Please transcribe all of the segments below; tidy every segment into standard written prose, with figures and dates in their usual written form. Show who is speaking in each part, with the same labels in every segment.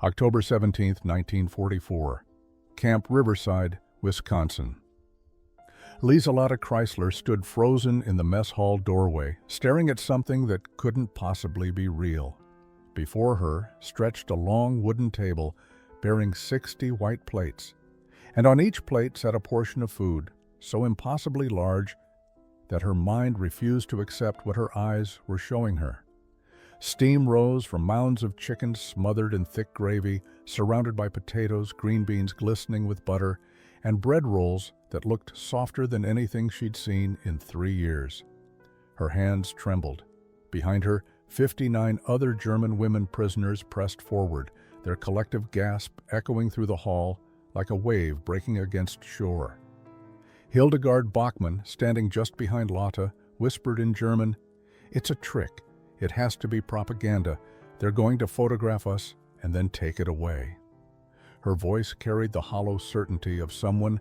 Speaker 1: October 17, 1944. Camp Riverside, Wisconsin. Lieselota Chrysler stood frozen in the mess hall doorway, staring at something that couldn't possibly be real. Before her stretched a long wooden table bearing 60 white plates, and on each plate sat a portion of food so impossibly large that her mind refused to accept what her eyes were showing her. Steam rose from mounds of chicken smothered in thick gravy, surrounded by potatoes, green beans glistening with butter, and bread rolls that looked softer than anything she'd seen in 3 years. Her hands trembled. Behind her, 59 other German women prisoners pressed forward, their collective gasp echoing through the hall like a wave breaking against shore. Hildegard Bachmann, standing just behind Lotta, whispered in German, "It's a trick. It has to be propaganda. They're going to photograph us and then take it away." Her voice carried the hollow certainty of someone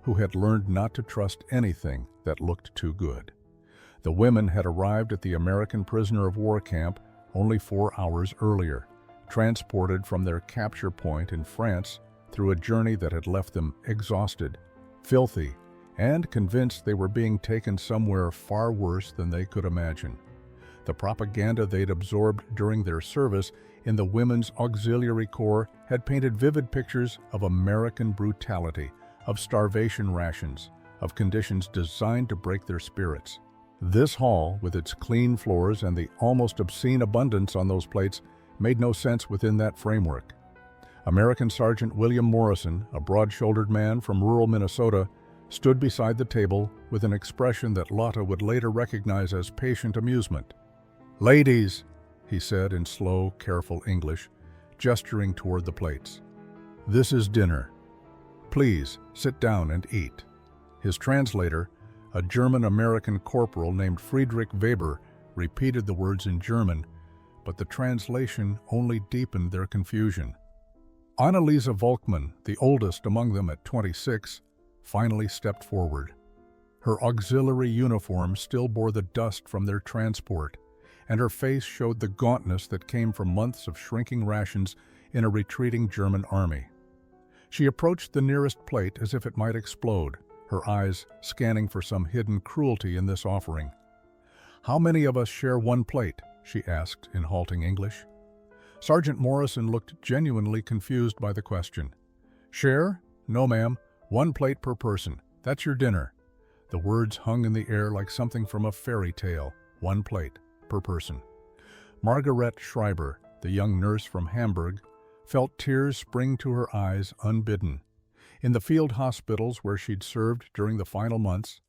Speaker 1: who had learned not to trust anything that looked too good. The women had arrived at the American prisoner of war camp only 4 hours earlier, transported from their capture point in France through a journey that had left them exhausted, filthy, and convinced they were being taken somewhere far worse than they could imagine. The propaganda they'd absorbed during their service in the Women's Auxiliary Corps had painted vivid pictures of American brutality, of starvation rations, of conditions designed to break their spirits. This hall, with its clean floors and the almost obscene abundance on those plates, made no sense within that framework. American Sergeant William Morrison, a broad-shouldered man from rural Minnesota, stood beside the table with an expression that Lotta would later recognize as patient amusement. "Ladies," he said in slow, careful English, gesturing toward the plates. "This is dinner. Please sit down and eat." His translator, a German-American corporal named Friedrich Weber, repeated the words in German, but the translation only deepened their confusion. Anneliese Volkmann, the oldest among them at 26, finally stepped forward. Her auxiliary uniform still bore the dust from their transport, and her face showed the gauntness that came from months of shrinking rations in a retreating German army. She approached the nearest plate as if it might explode, her eyes scanning for some hidden cruelty in this offering. "How many of us share one plate?" she asked in halting English. Sergeant Morrison looked genuinely confused by the question. "Share? No, ma'am. 1 plate per person. That's your dinner." The words hung in the air like something from a fairy tale. 1 plate per person. Margaret Schreiber, the young nurse from Hamburg, felt tears spring to her eyes unbidden. In the field hospitals where she'd served during the final months,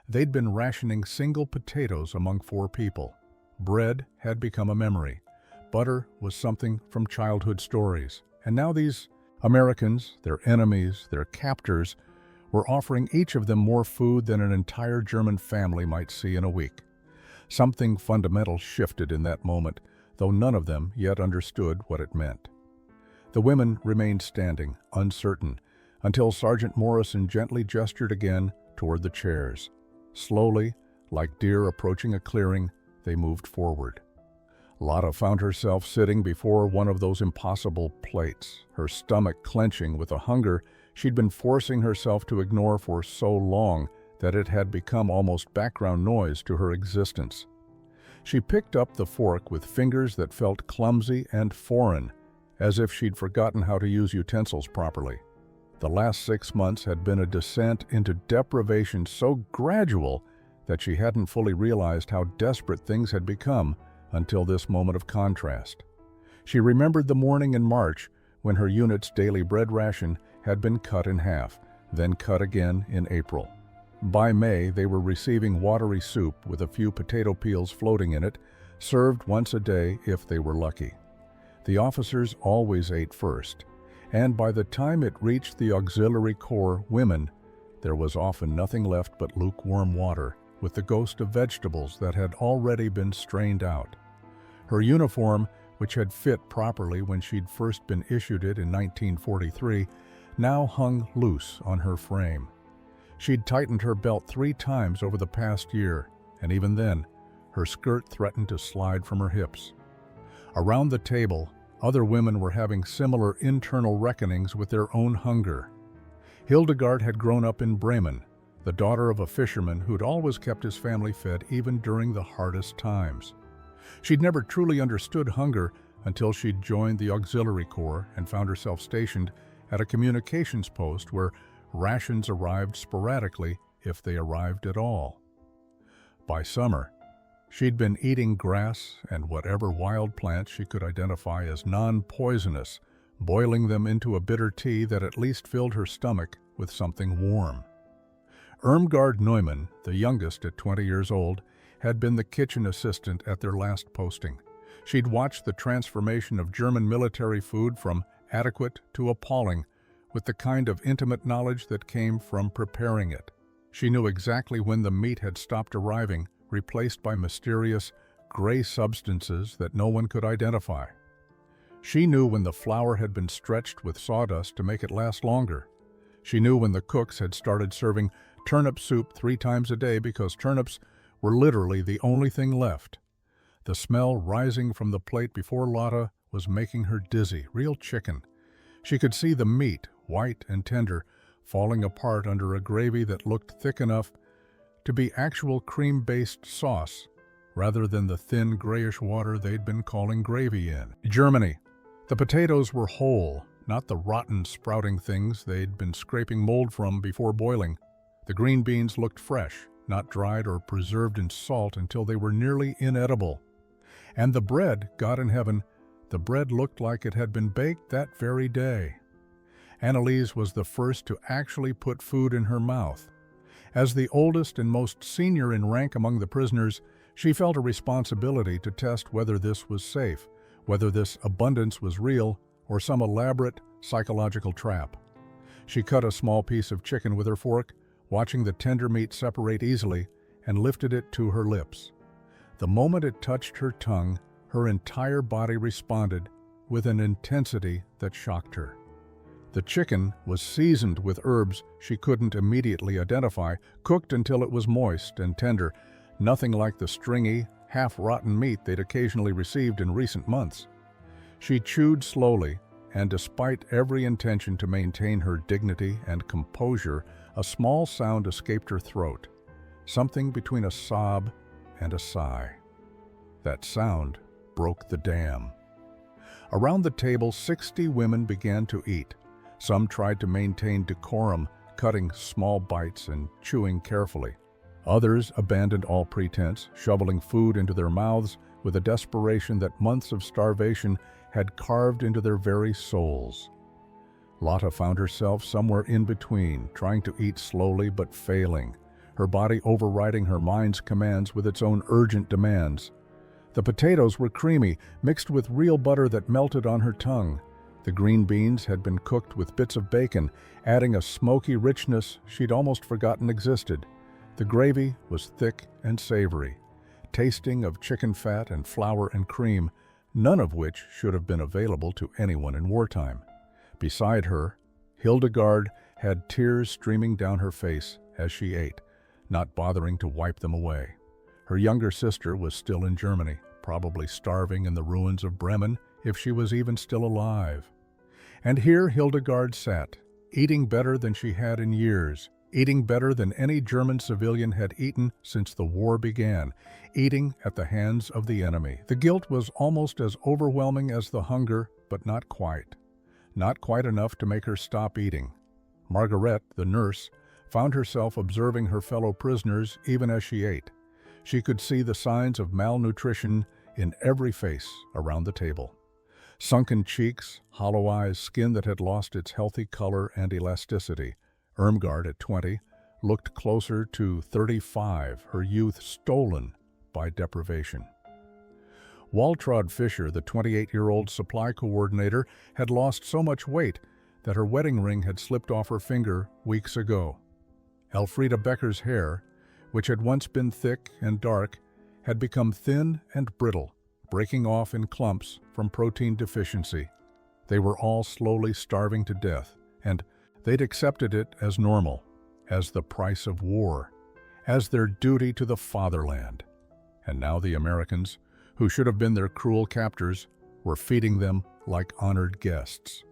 Speaker 1: they'd been rationing single potatoes among 4 people. Bread had become a memory. Butter was something from childhood stories. And now these Americans, their enemies, their captors, were offering each of them more food than an entire German family might see in a week. Something fundamental shifted in that moment, though none of them yet understood what it meant. The women remained standing, uncertain, until Sergeant Morrison gently gestured again toward the chairs. Slowly, like deer approaching a clearing, they moved forward. Lotta found herself sitting before one of those impossible plates, her stomach clenching with a hunger she'd been forcing herself to ignore for so long that it had become almost background noise to her existence. She picked up the fork with fingers that felt clumsy and foreign, as if she'd forgotten how to use utensils properly. The last 6 months had been a descent into deprivation so gradual that she hadn't fully realized how desperate things had become until this moment of contrast. She remembered the morning in March when her unit's daily bread ration had been cut in half, then cut again in April. By May, they were receiving watery soup with a few potato peels floating in it, served once a day if they were lucky. The officers always ate first, and by the time it reached the Auxiliary Corps women, there was often nothing left but lukewarm water, with the ghost of vegetables that had already been strained out. Her uniform, which had fit properly when she'd first been issued it in 1943, now hung loose on her frame. She'd tightened her belt 3 times over the past year, and even then, her skirt threatened to slide from her hips. Around the table, Other women were having similar internal reckonings with their own hunger. Hildegard had grown up in Bremen, the daughter of a fisherman who'd always kept his family fed even during the hardest times. She'd never truly understood hunger until she'd joined the Auxiliary Corps and found herself stationed at a communications post where rations arrived sporadically if they arrived at all. By summer, she'd been eating grass and whatever wild plants she could identify as non-poisonous, boiling them into a bitter tea that at least filled her stomach with something warm. Irmgard Neumann, the youngest at 20 years old, had been the kitchen assistant at their last posting. She'd watched the transformation of German military food from adequate to appalling, with the kind of intimate knowledge that came from preparing it. She knew exactly when the meat had stopped arriving, replaced by mysterious, gray substances that no one could identify. She knew when the flour had been stretched with sawdust to make it last longer. She knew when the cooks had started serving turnip soup 3 times a day because turnips were literally the only thing left. The smell rising from the plate before Lotta was making her dizzy, real chicken. She could see the meat, white and tender, falling apart under a gravy that looked thick enough to be actual cream-based sauce, rather than the thin grayish water they'd been calling gravy in. Germany. The potatoes were whole, not the rotten sprouting things they'd been scraping mold from before boiling. The green beans looked fresh, not dried or preserved in salt until they were nearly inedible. And the bread, God in heaven, the bread looked like it had been baked that very day. Anneliese was the first to actually put food in her mouth. As the oldest and most senior in rank among the prisoners, she felt a responsibility to test whether this was safe, whether this abundance was real or some elaborate psychological trap. She cut a small piece of chicken with her fork, watching the tender meat separate easily, and lifted it to her lips. The moment it touched her tongue, her entire body responded with an intensity that shocked her. The chicken was seasoned with herbs she couldn't immediately identify, cooked until it was moist and tender, nothing like the stringy, half-rotten meat they'd occasionally received in recent months. She chewed slowly, and despite every intention to maintain her dignity and composure, a small sound escaped her throat, something between a sob and a sigh. That sound broke the dam. Around the table, 60 women began to eat. Some tried to maintain decorum, cutting small bites and chewing carefully. Others abandoned all pretense, shoveling food into their mouths with a desperation that months of starvation had carved into their very souls. Lotta found herself somewhere in between, trying to eat slowly but failing, her body overriding her mind's commands with its own urgent demands. The potatoes were creamy, mixed with real butter that melted on her tongue. The green beans had been cooked with bits of bacon, adding a smoky richness she'd almost forgotten existed. The gravy was thick and savory, tasting of chicken fat and flour and cream, none of which should have been available to anyone in wartime. Beside her, Hildegard had tears streaming down her face as she ate, not bothering to wipe them away. Her younger sister was still in Germany, probably starving in the ruins of Bremen, if she was even still alive. And here Hildegard sat, eating better than she had in years, eating better than any German civilian had eaten since the war began, eating at the hands of the enemy. The guilt was almost as overwhelming as the hunger, but not quite. Not quite enough to make her stop eating. Margaret, the nurse, found herself observing her fellow prisoners even as she ate. She could see the signs of malnutrition in every face around the table. Sunken cheeks, hollow eyes, skin that had lost its healthy color and elasticity. Irmgard, at 20, looked closer to 35, her youth stolen by deprivation. Waltraud Fischer, the 28-year-old supply coordinator, had lost so much weight that her wedding ring had slipped off her finger weeks ago. Elfrida Becker's hair, which had once been thick and dark, had become thin and brittle, breaking off in clumps from protein deficiency. They were all slowly starving to death, and they'd accepted it as normal, as the price of war, as their duty to the fatherland. And now the Americans, who should have been their cruel captors, were feeding them like honored guests.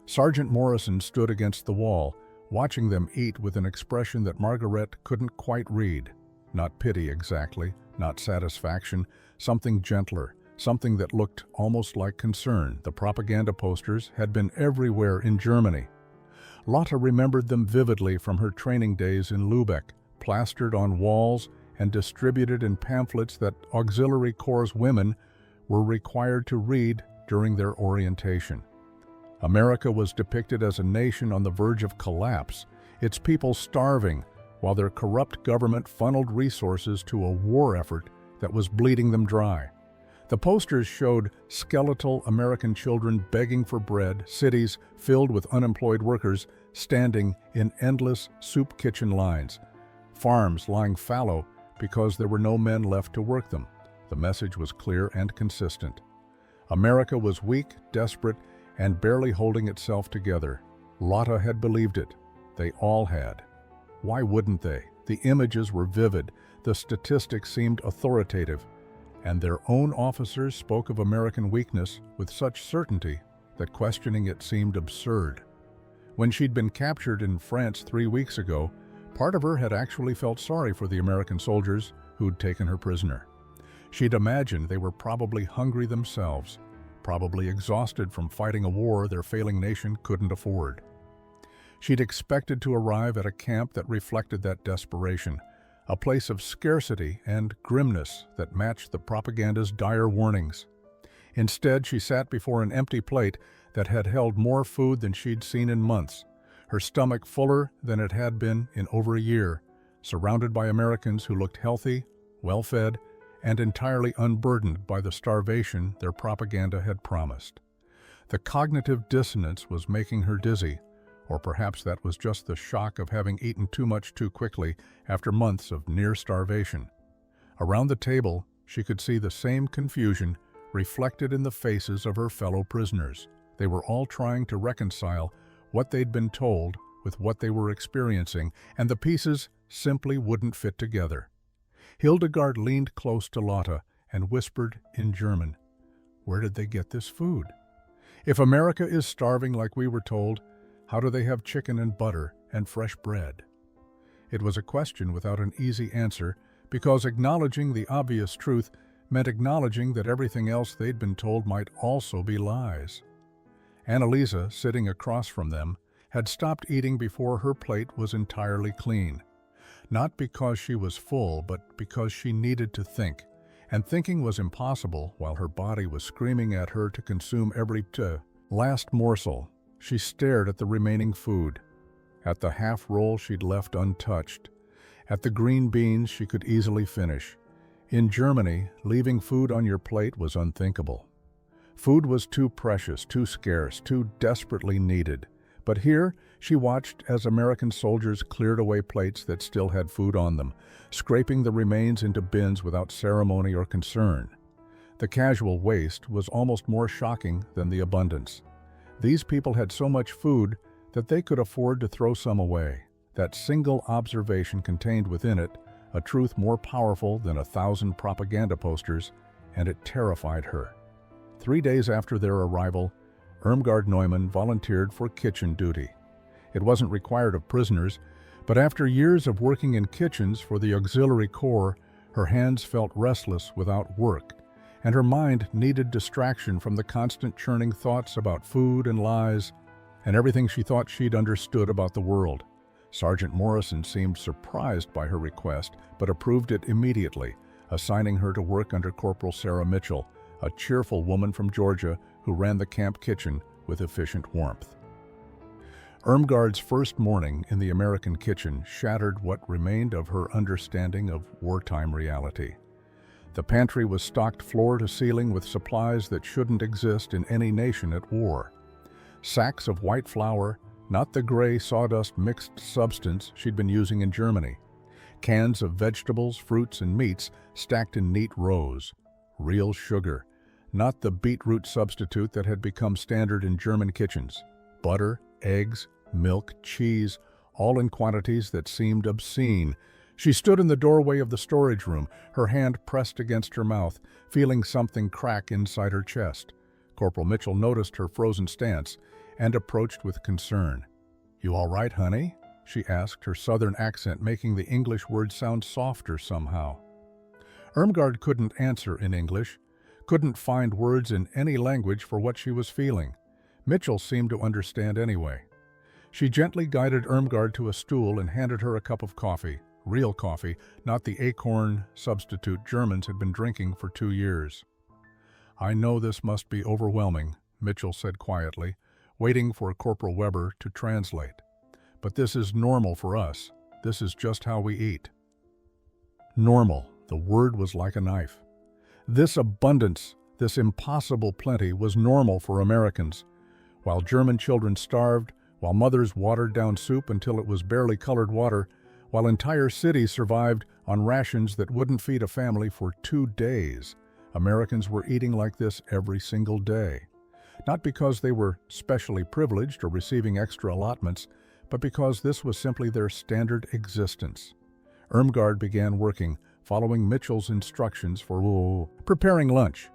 Speaker 1: Sergeant Morrison stood against the wall, watching them eat with an expression that Margaret couldn't quite read. Not pity exactly, not satisfaction, something gentler, something that looked almost like concern. The propaganda posters had been everywhere in Germany. Lotta remembered them vividly from her training days in Lübeck, plastered on walls and distributed in pamphlets that Auxiliary Corps women were required to read during their orientation. America was depicted as a nation on the verge of collapse, its people starving, while their corrupt government funneled resources to a war effort that was bleeding them dry. The posters showed skeletal American children begging for bread, cities filled with unemployed workers standing in endless soup kitchen lines, farms lying fallow because there were no men left to work them. The message was clear and consistent. America was weak, desperate, and barely holding itself together. Lotta had believed it. They all had. Why wouldn't they? The images were vivid, the statistics seemed authoritative, and their own officers spoke of American weakness with such certainty that questioning it seemed absurd. When she'd been captured in France 3 weeks ago, part of her had actually felt sorry for the American soldiers who'd taken her prisoner. She'd imagined they were probably hungry themselves, probably exhausted from fighting a war their failing nation couldn't afford. She'd expected to arrive at a camp that reflected that desperation, a place of scarcity and grimness that matched the propaganda's dire warnings. Instead, she sat before an empty plate that had held more food than she'd seen in months, her stomach fuller than it had been in over a year, surrounded by Americans who looked healthy, well-fed, and entirely unburdened by the starvation their propaganda had promised. The cognitive dissonance was making her dizzy, or perhaps that was just the shock of having eaten too much too quickly after months of near starvation. Around the table, she could see the same confusion reflected in the faces of her fellow prisoners. They were all trying to reconcile what they'd been told with what they were experiencing, and the pieces simply wouldn't fit together. Hildegard leaned close to Lotta and whispered in German, "Where did they get this food? If America is starving like we were told, how do they have chicken and butter and fresh bread?" It was a question without an easy answer, because acknowledging the obvious truth meant acknowledging that everything else they'd been told might also be lies. Annalisa, sitting across from them, had stopped eating before her plate was entirely clean. Not because she was full, but because she needed to think, and thinking was impossible while her body was screaming at her to consume every last morsel. She stared at the remaining food, at the half roll she'd left untouched, at the green beans she could easily finish. In Germany, leaving food on your plate was unthinkable. Food was too precious, too scarce, too desperately needed. But here, she watched as American soldiers cleared away plates that still had food on them, scraping the remains into bins without ceremony or concern. The casual waste was almost more shocking than the abundance. These people had so much food that they could afford to throw some away. That single observation contained within it a truth more powerful than 1,000 propaganda posters, and it terrified her. 3 days after their arrival, Irmgard Neumann volunteered for kitchen duty. It wasn't required of prisoners, but after years of working in kitchens for the Auxiliary Corps, her hands felt restless without work, and her mind needed distraction from the constant churning thoughts about food and lies, and everything she thought she'd understood about the world. Sergeant Morrison seemed surprised by her request, but approved it immediately, assigning her to work under Corporal Sarah Mitchell, a cheerful woman from Georgia who ran the camp kitchen with efficient warmth. Irmgard's first morning in the American kitchen shattered what remained of her understanding of wartime reality. The pantry was stocked floor to ceiling with supplies that shouldn't exist in any nation at war. Sacks of white flour, not the gray sawdust mixed substance she'd been using in Germany. Cans of vegetables, fruits, and meats stacked in neat rows. Real sugar, not the beetroot substitute that had become standard in German kitchens. Butter, eggs, milk, cheese, all in quantities that seemed obscene. She stood in the doorway of the storage room, her hand pressed against her mouth, feeling something crack inside her chest. Corporal Mitchell noticed her frozen stance and approached with concern. "You all right, honey?" she asked, her southern accent making the English words sound softer somehow. Irmgard couldn't answer in English, couldn't find words in any language for what she was feeling. Mitchell seemed to understand anyway. She gently guided Irmgard to a stool and handed her a cup of coffee, real coffee, not the acorn substitute Germans had been drinking for 2 years. "I know this must be overwhelming," Mitchell said quietly, waiting for Corporal Weber to translate. "But this is normal for us. This is just how we eat." Normal. The word was like a knife. This abundance, this impossible plenty was normal for Americans. While German children starved, while mothers watered down soup until it was barely colored water, while entire cities survived on rations that wouldn't feed a family for 2 days, Americans were eating like this every single day. Not because they were specially privileged or receiving extra allotments, but because this was simply their standard existence. Irmgard began working, following Mitchell's instructions for preparing lunch.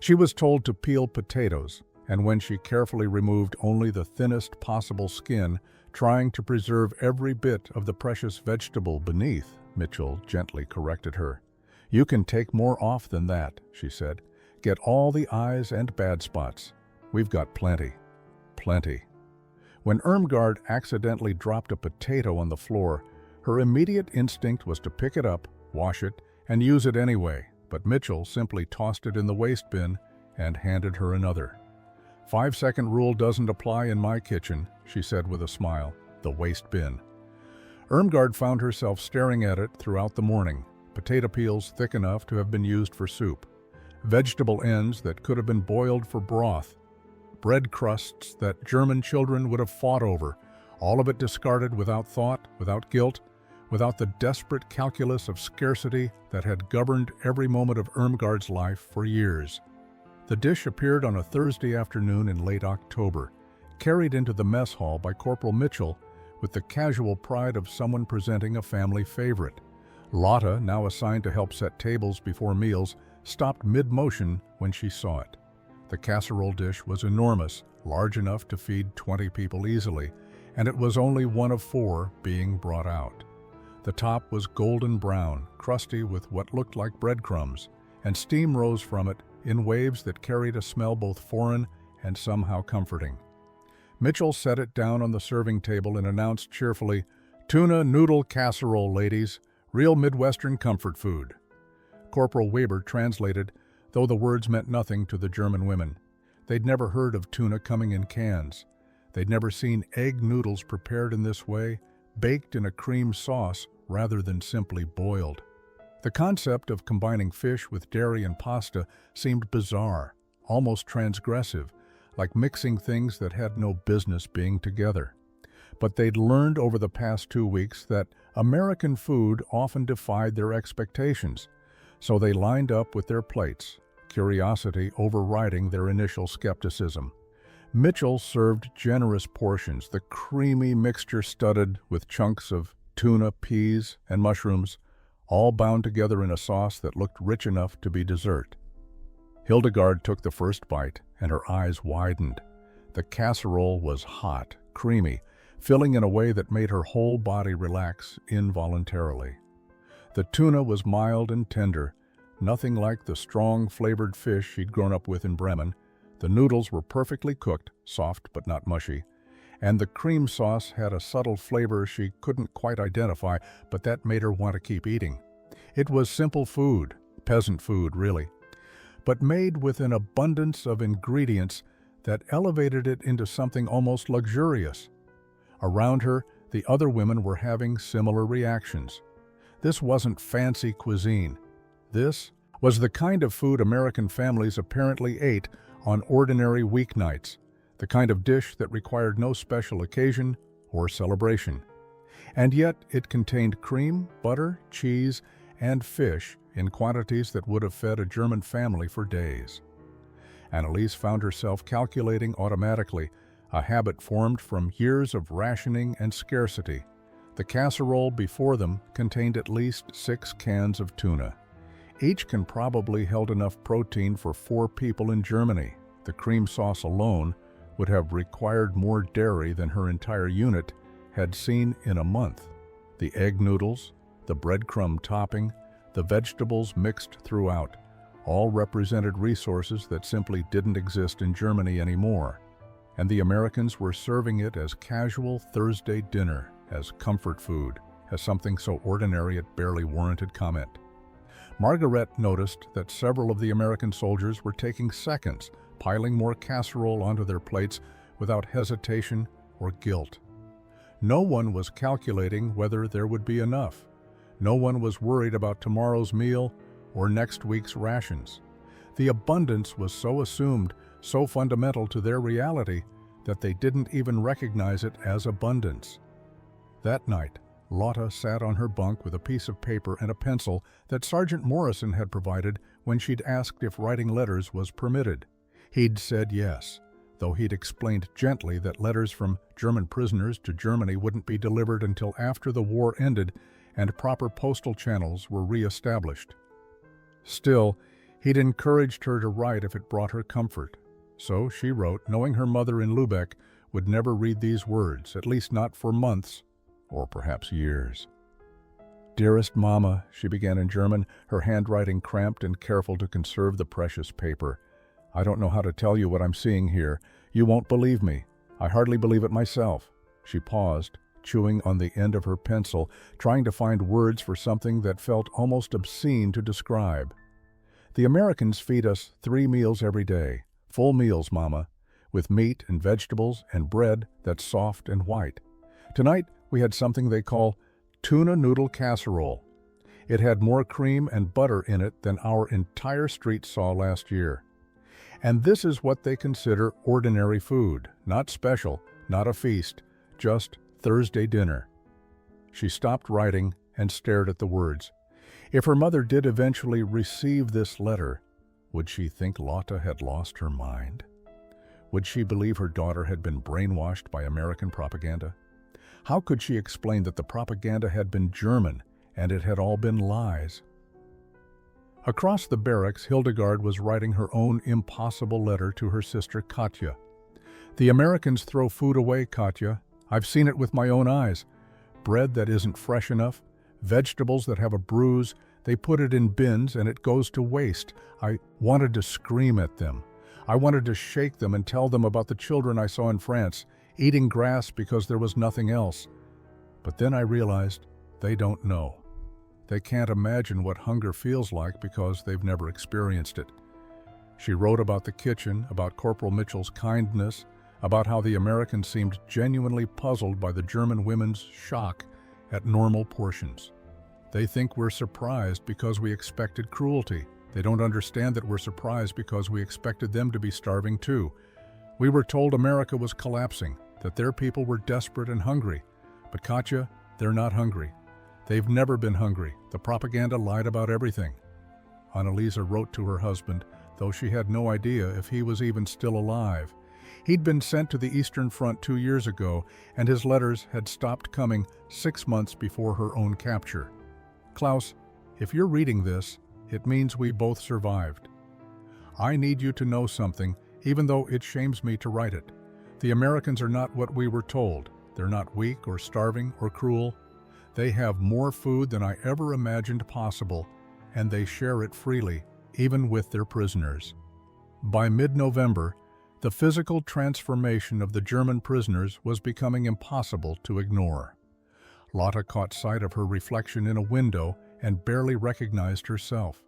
Speaker 1: She was told to peel potatoes, and when she carefully removed only the thinnest possible skin, trying to preserve every bit of the precious vegetable beneath, Mitchell gently corrected her. "You can take more off than that," she said. "Get all the eyes and bad spots. We've got plenty. Plenty." When Irmgard accidentally dropped a potato on the floor, her immediate instinct was to pick it up, wash it, and use it anyway, but Mitchell simply tossed it in the waste bin and handed her another. "5-second rule doesn't apply in my kitchen," she said with a smile. The waste bin. Irmgard found herself staring at it throughout the morning. Potato peels thick enough to have been used for soup. Vegetable ends that could have been boiled for broth. Bread crusts that German children would have fought over. All of it discarded without thought, without guilt, without the desperate calculus of scarcity that had governed every moment of Irmgard's life for years. The dish appeared on a Thursday afternoon in late October, carried into the mess hall by Corporal Mitchell with the casual pride of someone presenting a family favorite. Lotta, now assigned to help set tables before meals, stopped mid-motion when she saw it. The casserole dish was enormous, large enough to feed 20 people easily, and it was only one of 4 being brought out. The top was golden brown, crusty with what looked like breadcrumbs, and steam rose from it in waves that carried a smell both foreign and somehow comforting. Mitchell set it down on the serving table and announced cheerfully, "Tuna Noodle Casserole, ladies. Real Midwestern comfort food." Corporal Weber translated, though the words meant nothing to the German women. They'd never heard of tuna coming in cans. They'd never seen egg noodles prepared in this way, baked in a cream sauce rather than simply boiled. The concept of combining fish with dairy and pasta seemed bizarre, almost transgressive, like mixing things that had no business being together. But they'd learned over the past 2 weeks that American food often defied their expectations, so they lined up with their plates, curiosity overriding their initial skepticism. Mitchell served generous portions, the creamy mixture studded with chunks of tuna, peas, and mushrooms, all bound together in a sauce that looked rich enough to be dessert. Hildegard took the first bite, and her eyes widened. The casserole was hot, creamy, filling in a way that made her whole body relax involuntarily. The tuna was mild and tender, nothing like the strong, flavored fish she'd grown up with in Bremen. The noodles were perfectly cooked, soft but not mushy, and the cream sauce had a subtle flavor she couldn't quite identify, but that made her want to keep eating. It was simple food, peasant food really, but made with an abundance of ingredients that elevated it into something almost luxurious. Around her, the other women were having similar reactions. This wasn't fancy cuisine. This was the kind of food American families apparently ate on ordinary weeknights, the kind of dish that required no special occasion or celebration. And yet it contained cream, butter, cheese, and fish in quantities that would have fed a German family for days. Annalise found herself calculating automatically, a habit formed from years of rationing and scarcity. The casserole before them contained at least 6 cans of tuna. Each can probably held enough protein for 4 people in Germany. The cream sauce alone would have required more dairy than her entire unit had seen in a month. The egg noodles, the breadcrumb topping, the vegetables mixed throughout, all represented resources that simply didn't exist in Germany anymore. And the Americans were serving it as casual Thursday dinner, as comfort food, as something so ordinary it barely warranted comment. Margaret noticed that several of the American soldiers were taking seconds, piling more casserole onto their plates without hesitation or guilt. No one was calculating whether there would be enough. No one was worried about tomorrow's meal or next week's rations. The abundance was so assumed, so fundamental to their reality, that they didn't even recognize it as abundance. That night, Lotta sat on her bunk with a piece of paper and a pencil that Sergeant Morrison had provided when she'd asked if writing letters was permitted. He'd said yes, though he'd explained gently that letters from German prisoners to Germany wouldn't be delivered until after the war ended and proper postal channels were re-established. Still, he'd encouraged her to write if it brought her comfort. So she wrote, knowing her mother in Lübeck would never read these words, at least not for months, or perhaps years. "Dearest Mama," she began in German, her handwriting cramped and careful to conserve the precious paper. "I don't know how to tell you what I'm seeing here. You won't believe me. I hardly believe it myself." She paused, chewing on the end of her pencil, trying to find words for something that felt almost obscene to describe. "The Americans feed us 3 meals every day. Full meals, Mama, with meat and vegetables and bread that's soft and white. Tonight we had something they call Tuna Noodle Casserole. It had more cream and butter in it than our entire street saw last year. And this is what they consider ordinary food, not special, not a feast, just Thursday dinner." She stopped writing and stared at the words. If her mother did eventually receive this letter, would she think Lotta had lost her mind? Would she believe her daughter had been brainwashed by American propaganda? How could she explain that the propaganda had been German and it had all been lies? Across the barracks, Hildegard was writing her own impossible letter to her sister Katja. "The Americans throw food away, Katja. I've seen it with my own eyes. Bread that isn't fresh enough, vegetables that have a bruise, they put it in bins and it goes to waste. I wanted to scream at them. I wanted to shake them and tell them about the children I saw in France, eating grass because there was nothing else. But then I realized they don't know. They can't imagine what hunger feels like because they've never experienced it." She wrote about the kitchen, about Corporal Mitchell's kindness, about how the Americans seemed genuinely puzzled by the German women's shock at normal portions. "They think we're surprised because we expected cruelty. They don't understand that we're surprised because we expected them to be starving too. We were told America was collapsing, that their people were desperate and hungry. But Katja, they're not hungry. They've never been hungry. The propaganda lied about everything." Annalisa wrote to her husband, though she had no idea if he was even still alive. He'd been sent to the Eastern Front 2 years ago, and his letters had stopped coming 6 months before her own capture. "Klaus, if you're reading this, it means we both survived. I need you to know something, even though it shames me to write it. The Americans are not what we were told. They're not weak or starving or cruel. They have more food than I ever imagined possible, and they share it freely, even with their prisoners." By mid-November, the physical transformation of the German prisoners was becoming impossible to ignore. Lotta caught sight of her reflection in a window and barely recognized herself.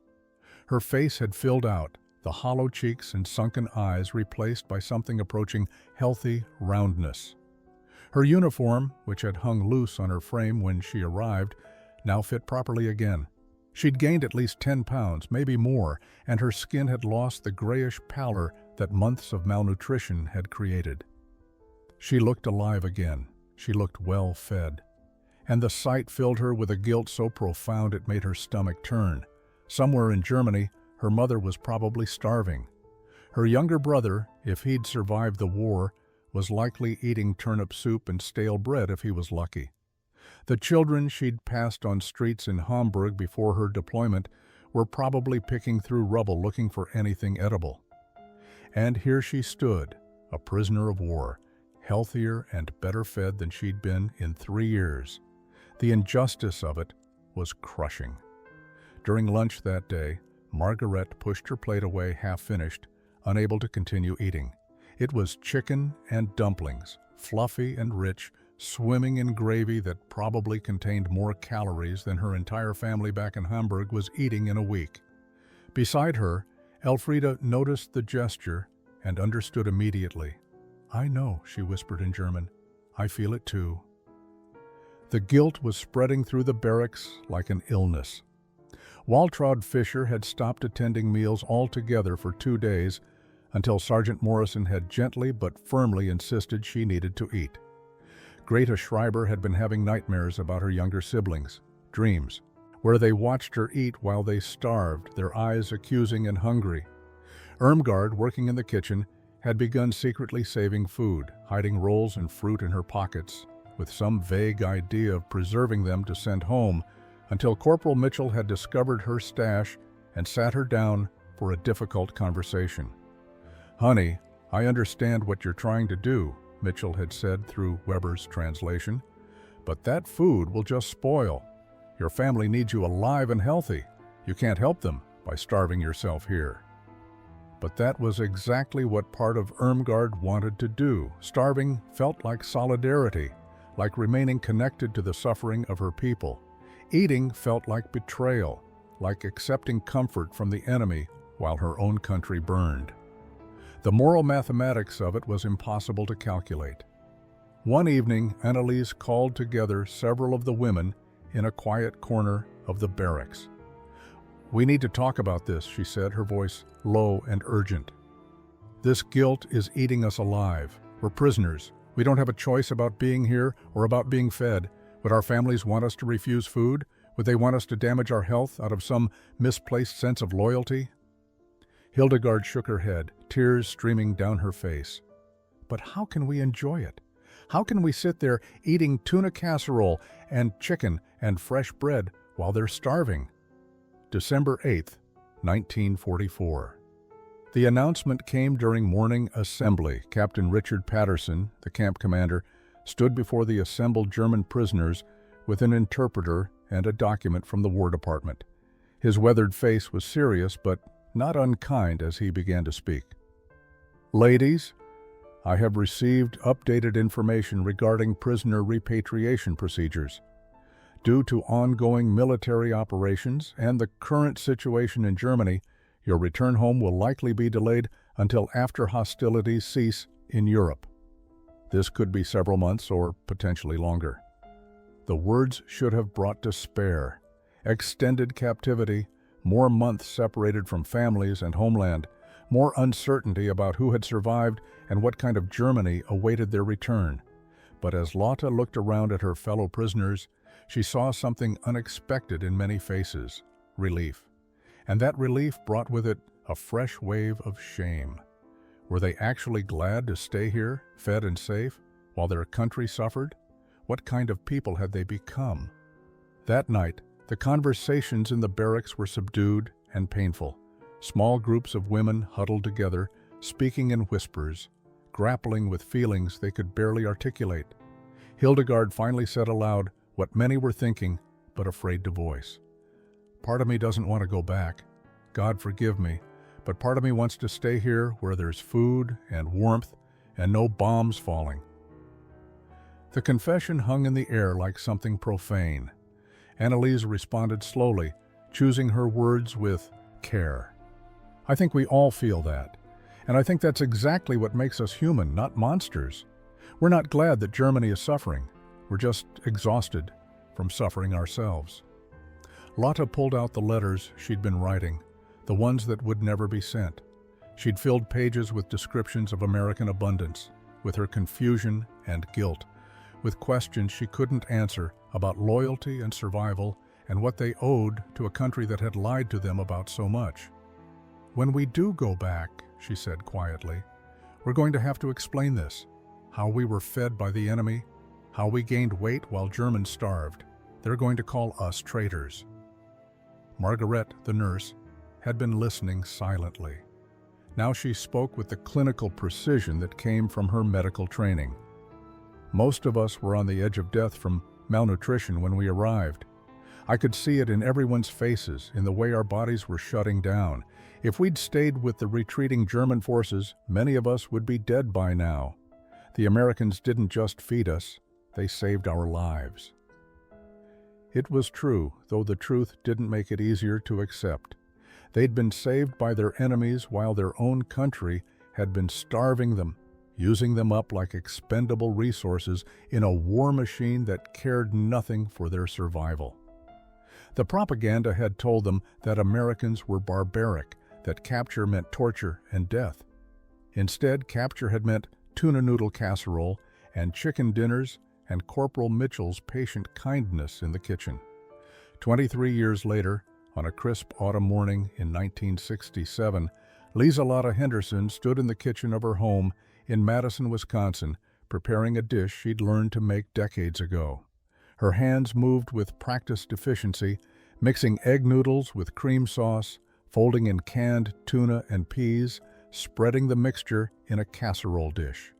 Speaker 1: Her face had filled out, the hollow cheeks and sunken eyes replaced by something approaching healthy roundness. Her uniform, which had hung loose on her frame when she arrived, now fit properly again. She'd gained at least 10 pounds, maybe more, and her skin had lost the grayish pallor that months of malnutrition had created. She looked alive again. She looked well-fed. And the sight filled her with a guilt so profound it made her stomach turn. Somewhere in Germany, her mother was probably starving. Her younger brother, if he'd survived the war, was likely eating turnip soup and stale bread if he was lucky. The children she'd passed on streets in Hamburg before her deployment were probably picking through rubble looking for anything edible. And here she stood, a prisoner of war, healthier and better fed than she'd been in 3 years. The injustice of it was crushing. During lunch that day, Margaret pushed her plate away half-finished, unable to continue eating. It was chicken and dumplings, fluffy and rich, swimming in gravy that probably contained more calories than her entire family back in Hamburg was eating in a week. Beside her, Elfriede noticed the gesture and understood immediately. "I know," she whispered in German. "I feel it too." The guilt was spreading through the barracks like an illness. Waltraud Fischer had stopped attending meals altogether for 2 days until Sergeant Morrison had gently but firmly insisted she needed to eat. Greta Schreiber had been having nightmares about her younger siblings, dreams, where they watched her eat while they starved, their eyes accusing and hungry. Irmgard, working in the kitchen, had begun secretly saving food, hiding rolls and fruit in her pockets, with some vague idea of preserving them to send home, until Corporal Mitchell had discovered her stash and sat her down for a difficult conversation. "Honey, I understand what you're trying to do," Mitchell had said through Weber's translation, "but that food will just spoil. Your family needs you alive and healthy. You can't help them by starving yourself here." But that was exactly what part of Irmgard wanted to do. Starving felt like solidarity, like remaining connected to the suffering of her people. Eating felt like betrayal, like accepting comfort from the enemy while her own country burned. The moral mathematics of it was impossible to calculate. One evening, Anneliese called together several of the women in a quiet corner of the barracks. "We need to talk about this," she said, her voice low and urgent. "This guilt is eating us alive. We're prisoners. We don't have a choice about being here or about being fed. Would our families want us to refuse food? Would they want us to damage our health out of some misplaced sense of loyalty?" Hildegard shook her head, tears streaming down her face. "But how can we enjoy it? How can we sit there eating tuna casserole and chicken and fresh bread while they're starving?" December 8th, 1944. The announcement came during morning assembly. Captain Richard Patterson, the camp commander, stood before the assembled German prisoners with an interpreter and a document from the War Department. His weathered face was serious but not unkind as he began to speak. "Ladies, I have received updated information regarding prisoner repatriation procedures. Due to ongoing military operations and the current situation in Germany, your return home will likely be delayed until after hostilities cease in Europe. This could be several months or potentially longer." The words should have brought despair. Extended captivity, more months separated from families and homeland, more uncertainty about who had survived and what kind of Germany awaited their return. But as Lotte looked around at her fellow prisoners, she saw something unexpected in many faces: relief. And that relief brought with it a fresh wave of shame. Were they actually glad to stay here, fed and safe, while their country suffered? What kind of people had they become? That night, the conversations in the barracks were subdued and painful. Small groups of women huddled together, speaking in whispers, grappling with feelings they could barely articulate. Hildegard finally said aloud what many were thinking, but afraid to voice. "Part of me doesn't want to go back. God forgive me, but part of me wants to stay here where there's food and warmth and no bombs falling." The confession hung in the air like something profane. Anneliese responded slowly, choosing her words with care. "I think we all feel that, and I think that's exactly what makes us human, not monsters. We're not glad that Germany is suffering. We're just exhausted from suffering ourselves." Lotte pulled out the letters she'd been writing, the ones that would never be sent. She'd filled pages with descriptions of American abundance, with her confusion and guilt, with questions she couldn't answer about loyalty and survival and what they owed to a country that had lied to them about so much. "When we do go back," she said quietly, "we're going to have to explain this. How we were fed by the enemy, how we gained weight while Germans starved. They're going to call us traitors." Margaret, the nurse, had been listening silently. Now she spoke with the clinical precision that came from her medical training. Most of us were on the edge of death from malnutrition when we arrived. I could see it in everyone's faces, in the way our bodies were shutting down. If we'd stayed with the retreating German forces, many of us would be dead by now. The Americans didn't just feed us, they saved our lives. It was true, though the truth didn't make it easier to accept. They'd been saved by their enemies while their own country had been starving them, using them up like expendable resources in a war machine that cared nothing for their survival. The propaganda had told them that Americans were barbaric, that capture meant torture and death. Instead, capture had meant tuna noodle casserole and chicken dinners and Corporal Mitchell's patient kindness in the kitchen. 23 years later, on a crisp autumn morning in 1967, Lieselotte Henderson stood in the kitchen of her home in Madison, Wisconsin, preparing a dish she'd learned to make decades ago. Her hands moved with practiced efficiency, mixing egg noodles with cream sauce, folding in canned tuna and peas, spreading the mixture in a casserole dish.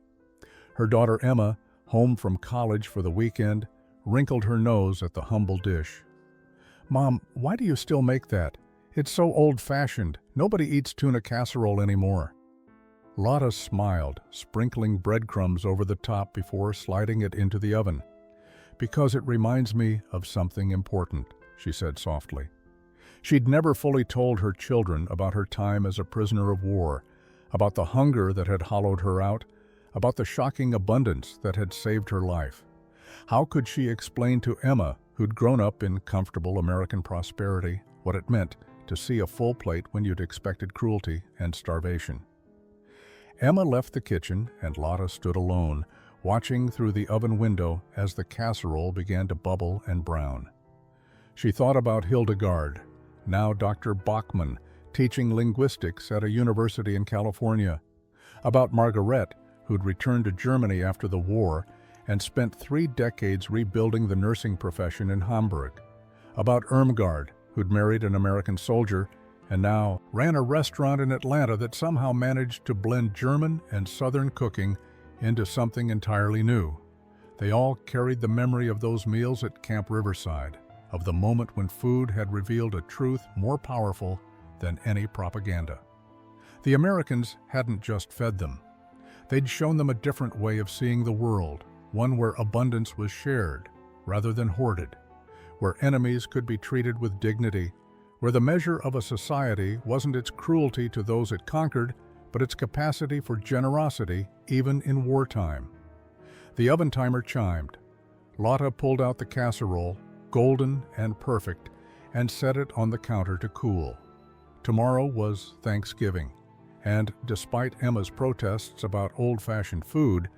Speaker 1: Her daughter Emma, home from college for the weekend, wrinkled her nose at the humble dish. "Mom, why do you still make that? It's so old-fashioned. Nobody eats tuna casserole anymore." Lotta smiled, sprinkling breadcrumbs over the top before sliding it into the oven. "Because it reminds me of something important," she said softly. She'd never fully told her children about her time as a prisoner of war, about the hunger that had hollowed her out, about the shocking abundance that had saved her life. How could she explain to Emma, who'd grown up in comfortable American prosperity, what it meant to see a full plate when you'd expected cruelty and starvation? Emma left the kitchen, and Lotta stood alone, watching through the oven window as the casserole began to bubble and brown. She thought about Hildegard, now Dr. Bachman, teaching linguistics at a university in California, about Margaret, who'd returned to Germany after the war and spent 3 decades rebuilding the nursing profession in Hamburg, about Irmgard, who'd married an American soldier and now ran a restaurant in Atlanta that somehow managed to blend German and Southern cooking into something entirely new. They all carried the memory of those meals at Camp Riverside, of the moment when food had revealed a truth more powerful than any propaganda. The Americans hadn't just fed them. They'd shown them a different way of seeing the world, one where abundance was shared rather than hoarded, where enemies could be treated with dignity, where the measure of a society wasn't its cruelty to those it conquered, but its capacity for generosity even in wartime. The oven timer chimed. Lotta pulled out the casserole, golden and perfect, and set it on the counter to cool. Tomorrow was Thanksgiving, and despite Emma's protests about old-fashioned food,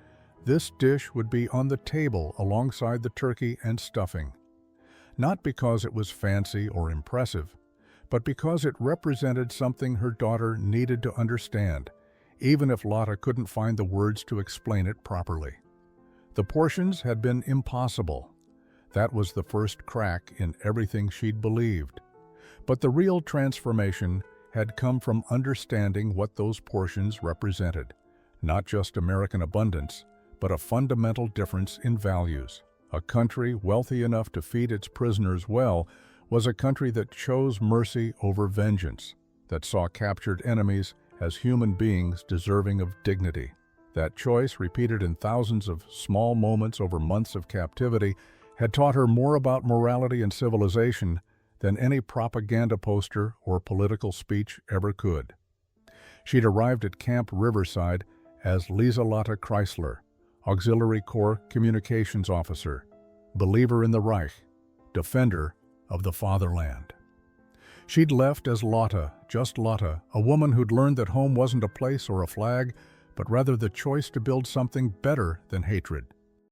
Speaker 1: this dish would be on the table alongside the turkey and stuffing. Not because it was fancy or impressive, but because it represented something her daughter needed to understand, even if Lotta couldn't find the words to explain it properly. The portions had been impossible. That was the first crack in everything she'd believed. But the real transformation had come from understanding what those portions represented, not just American abundance, but a fundamental difference in values. A country wealthy enough to feed its prisoners well was a country that chose mercy over vengeance, that saw captured enemies as human beings deserving of dignity. That choice, repeated in thousands of small moments over months of captivity, had taught her more about morality and civilization than any propaganda poster or political speech ever could. She'd arrived at Camp Riverside as Lieselotte Chrysler, Auxiliary Corps Communications Officer, believer in the Reich, defender of the fatherland. She'd left as Lotta, just Lotta, a woman who'd learned that home wasn't a place or a flag, but rather the choice to build something better than hatred.